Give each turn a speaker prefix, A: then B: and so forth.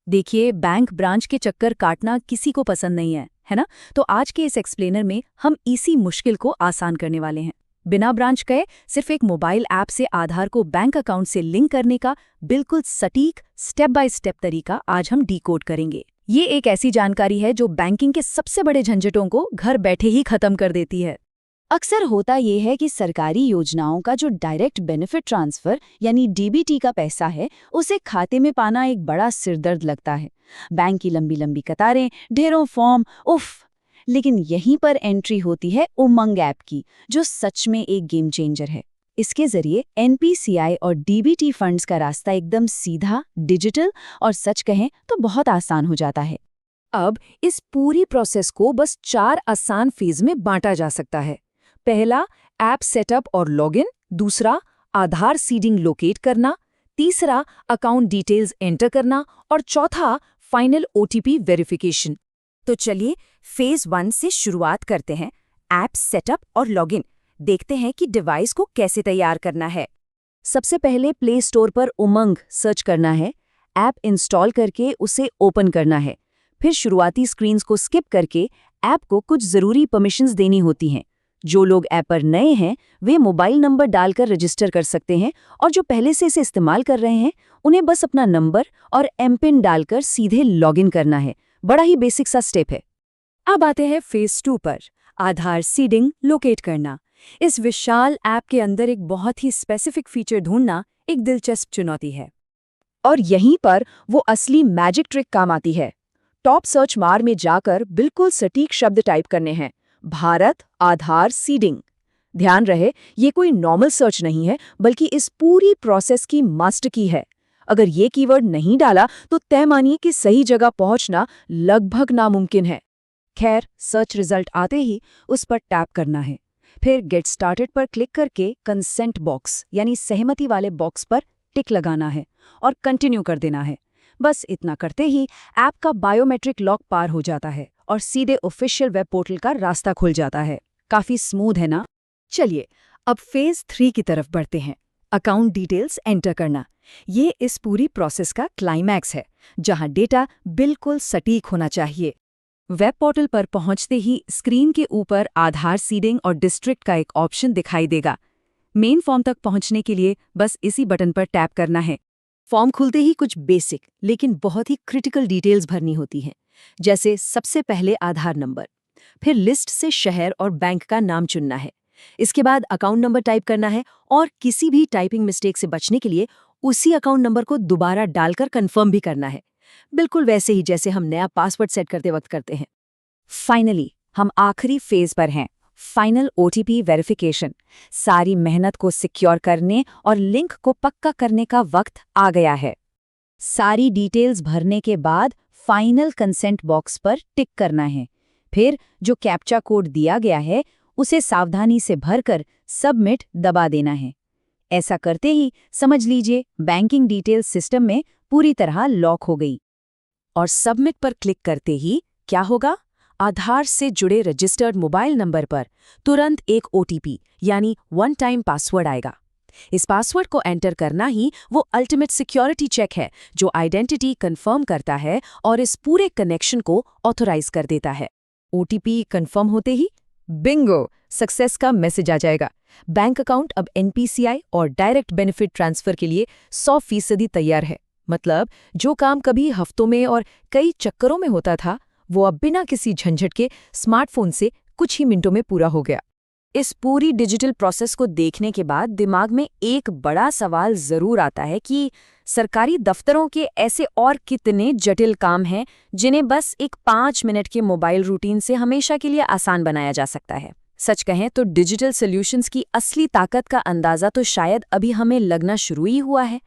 A: देखिए, bank branch के चक्कर काटना किसी को पसंद नहीं है ना? तो आज के इस एक्सप्लेनर में हम इसी मुश्किल को आसान करने वाले हैं। बिना ब्रांच गए सिर्फ एक मोबाइल ऐप से आधार को बैंक अकाउंट से लिंक करने का बिल्कुल सटीक स्टेप बाय स्टेप तरीका आज हम डिकोड करेंगे। ये एक ऐसी जानकारी है जो बैंकिंग के सबसे बड़े झंझटों को घर बैठे ही खत्म कर देती है।
B: अक्सर होता ये है कि सरकारी योजनाओं का जो डायरेक्ट बेनिफिट ट्रांसफर यानी डीबीटी का पैसा है, उसे खाते में पाना एक बड़ा सिरदर्द लगता है। बैंक की लंबी लंबी कतारें, ढेरों फॉर्म, उफ। लेकिन यहीं पर एंट्री होती है उमंग ऐप की, जो सच में एक गेम चेंजर है। इसके जरिए एनपीसीआई और डीबीटी फंड्स का रास्ता एकदम सीधा, डिजिटल और सच कहें तो बहुत आसान हो जाता है।
A: अब इस पूरी प्रोसेस को बस 4 आसान फेज में बांटा जा सकता है। पहला, ऐप सेटअप और लॉगिन। दूसरा, आधार सीडिंग लोकेट करना। तीसरा, अकाउंट डिटेल्स एंटर करना। और चौथा, फाइनल ओटीपी वेरिफिकेशन।
B: तो चलिए फेज 1 से शुरुआत करते हैं, ऐप सेटअप और लॉगिन। देखते हैं कि डिवाइस को कैसे तैयार करना है।
A: सबसे पहले प्ले स्टोर पर उमंग सर्च करना है, ऐप इंस्टॉल करके उसे ओपन करना है। फिर शुरुआती स्क्रीन्स को स्किप करके ऐप को कुछ ज़रूरी परमिशंस देनी होती हैं। जो लोग ऐप पर नए हैं वे मोबाइल नंबर डालकर रजिस्टर कर सकते हैं, और जो पहले से इसे इस्तेमाल कर रहे हैं उन्हें बस अपना नंबर और एमपिन डालकर सीधे लॉगिन करना है। बड़ा ही बेसिक सा स्टेप है। अब आते हैं फेज 2 पर, आधार सीडिंग लोकेट करना। इस विशाल ऐप के अंदर एक बहुत ही स्पेसिफिक फीचर ढूंढना एक दिलचस्प चुनौती है। और यहीं पर वो असली मैजिक ट्रिक काम आती है। टॉप सर्च बार में जाकर बिल्कुल सटीक शब्द टाइप करने हैं, भारत आधार सीडिंग। ध्यान रहे, ये कोई नॉर्मल सर्च नहीं है, बल्कि इस पूरी प्रोसेस की मास्टर की है। अगर ये कीवर्ड नहीं डाला तो तय मानिए कि सही जगह पहुंचना लगभग नामुमकिन है। खैर, सर्च रिजल्ट आते ही उस पर टैप करना है। फिर गेट स्टार्टेड पर क्लिक करके कंसेंट बॉक्स यानी सहमति वाले बॉक्स पर टिक लगाना है और कंटिन्यू कर देना है। बस इतना करते ही ऐप का बायोमेट्रिक लॉक पार हो जाता है और सीधे ऑफिशियल वेब पोर्टल का रास्ता खुल जाता है। काफी स्मूथ है ना? चलिए अब फेज 3 की तरफ बढ़ते हैं, अकाउंट डिटेल्स एंटर करना। ये इस पूरी प्रोसेस का क्लाइमैक्स है, जहां डेटा बिल्कुल सटीक होना चाहिए। वेब पोर्टल पर पहुंचते ही स्क्रीन के ऊपर आधार सीडिंग और डिस्ट्रिक्ट का एक ऑप्शन दिखाई देगा। मेन फॉर्म तक पहुंचने के लिए बस इसी बटन पर टैप करना है। फॉर्म खुलते ही कुछ बेसिक लेकिन बहुत ही क्रिटिकल डिटेल्स भरनी होती हैं, जैसे सबसे पहले आधार नंबर, फिर लिस्ट से शहर और बैंक का नाम चुनना है। इसके बाद अकाउंट नंबर टाइप करना है और किसी भी टाइपिंग मिस्टेक से बचने के लिए उसी अकाउंट नंबर को दोबारा डालकर कंफर्म भी करना है, बिल्कुल वैसे ही जैसे हम नया पासवर्ड सेट करते वक्त करते हैं। फाइनली हम आखिरी फेज पर हैं, फाइनल ओटीपी वेरिफिकेशन। सारी मेहनत को सिक्योर करने और लिंक को पक्का करने का वक्त आ गया है। सारी डिटेल्स भरने के बाद फाइनल कंसेंट बॉक्स पर टिक करना है। फिर जो कैप्चा कोड दिया गया है उसे सावधानी से भरकर सबमिट दबा देना है। ऐसा करते ही समझ लीजिए बैंकिंग डिटेल्स सिस्टम में पूरी तरह लॉक हो गई। और सबमिट पर क्लिक करते ही क्या होगा? आधार से जुड़े रजिस्टर्ड मोबाइल नंबर पर तुरंत एक ओटीपी यानी वन टाइम पासवर्ड आएगा। इस पासवर्ड को एंटर करना ही वो अल्टीमेट सिक्योरिटी चेक है, जो आइडेंटिटी कंफर्म करता है और इस पूरे कनेक्शन को ऑथराइज कर देता है। ओटीपी कंफर्म होते ही बिंगो, सक्सेस का मैसेज आ जाएगा। बैंक अकाउंट अब एनपीसीआई और डायरेक्ट बेनिफिट ट्रांसफर के लिए 100% तैयार है। मतलब जो काम कभी हफ्तों में और कई चक्करों में होता था, वो अब बिना किसी झंझट के स्मार्टफोन से कुछ ही मिनटों में पूरा हो गया। इस पूरी डिजिटल प्रोसेस को देखने के बाद दिमाग में एक बड़ा सवाल जरूर आता है कि सरकारी दफ्तरों के ऐसे और कितने जटिल काम हैं जिन्हें बस एक 5 मिनट के मोबाइल रूटीन से हमेशा के लिए आसान बनाया जा सकता है। सच कहें तो डिजिटल सॉल्यूशंस की असली ताकत का अंदाजा तो शायद अभी हमें लगना शुरू ही हुआ है।